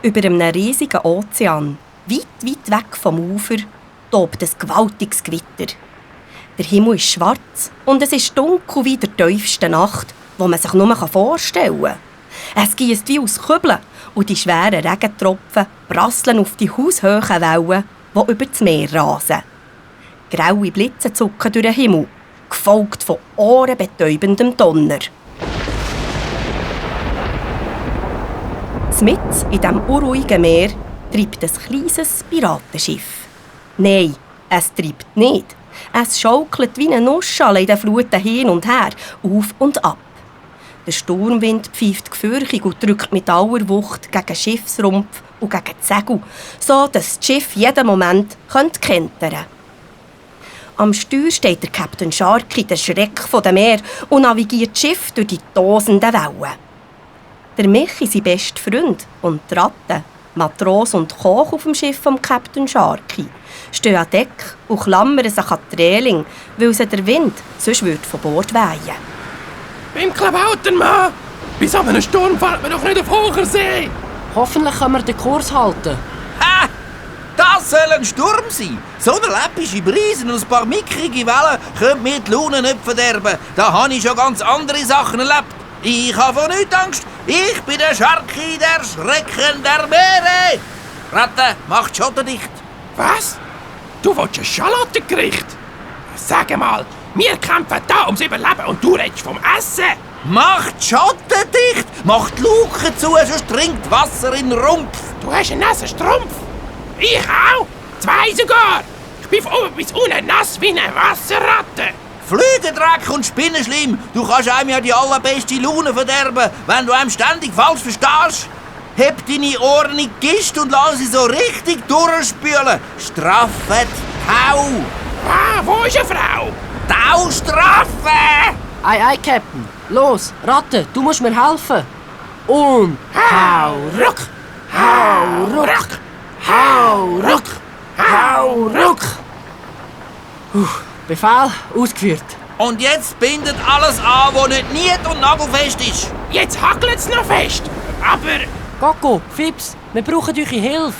Über einem riesigen Ozean, weit, weit weg vom Ufer, tobt ein gewaltiges Gewitter. Der Himmel ist schwarz und es ist dunkel wie der tiefste Nacht, die man sich nur vorstellen kann. Es gießt wie aus Kübeln und die schweren Regentropfen prasseln auf die haushöhen Wellen, die über das Meer rasen. Graue Blitze zucken durch den Himmel, gefolgt von ohrenbetäubendem Donner. Mitten in diesem unruhigen Meer treibt ein kleines Piratenschiff. Nein, es treibt nicht. Es schaukelt wie eine Nussschale in den Fluten hin und her, auf und ab. Der Sturmwind pfeift gefürchtig und drückt mit aller Wucht gegen den Schiffsrumpf und gegen die Segel, so dass das Schiff jeden Moment kentern könnte. Am Steuer steht der Captain Sharky, der Schreck der Meer, und navigiert das Schiff durch die tosenden Wellen. Der Michi, sein bester Freund, und die Ratte, Matros und Koch auf dem Schiff vom Captain Sharky, stehen an Deck und klammern sich an die Reling, weil sie der Wind sonst von Bord wehen. Beim Klabautermann! Bei so einem Sturm fährt man doch nicht auf hoher See! Hoffentlich können wir den Kurs halten. Ha! Das soll ein Sturm sein! So eine läppische Brise und ein paar mickrige Wellen können mir die Laune nicht verderben. Da habe ich schon ganz andere Sachen erlebt. Ich habe vor nichts Angst. Ich bin der Sharky, der Schrecken der Meere. Ratte, mach die Schotter dicht. Was? Du willst ein Schalottengericht? Sag mal, wir kämpfen da ums Überleben und du redest vom Essen. Mach die Schotter dicht. Mach die Luke zu, sonst trinkt Wasser in den Rumpf. Du hast einen nassen Strumpf. Ich auch. 2 sogar. Ich bin von oben bis unten nass wie eine Wasserratte. Flügendreck und Spinnenschleim, du kannst einem ja die allerbeste Laune verderben, wenn du einem ständig falsch verstehst. Heb deine Ohren in die Kiste und lass sie so richtig durchspülen. Strafe Tau. Ah, wo ist eine Frau? Taustrafe! Ei, Captain. Los, Ratte, du musst mir helfen. Und Hau, ruck, hau, ruck, hau, ruck, hau, ruck. Befehl ausgeführt. Und jetzt bindet alles an, was nicht niet und nagelfest ist. Jetzt hackelt's noch fest. Aber Coco, Fips, wir brauchen eure Hilfe.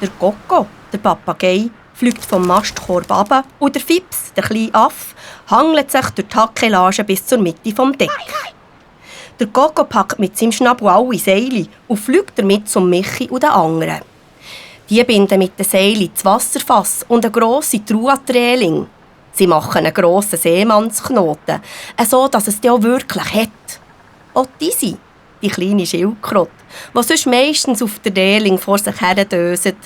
Der Coco, der Papagei, fliegt vom Mastkorb runter und der Fips, der kleine Affe, hangelt sich durch die Hackelage bis zur Mitte vom Deck. Der Coco packt mit seinem Schnabel alle Seile und fliegt damit zum Michi und den anderen. Die binden mit den Seilen das Wasserfass und eine grosse Truhe an die Reling. Sie machen einen grossen Seemannsknoten, so dass es die auch wirklich hat. Auch diese, die kleine Schildkröte, die sonst meistens auf der Reling vor sich her döset,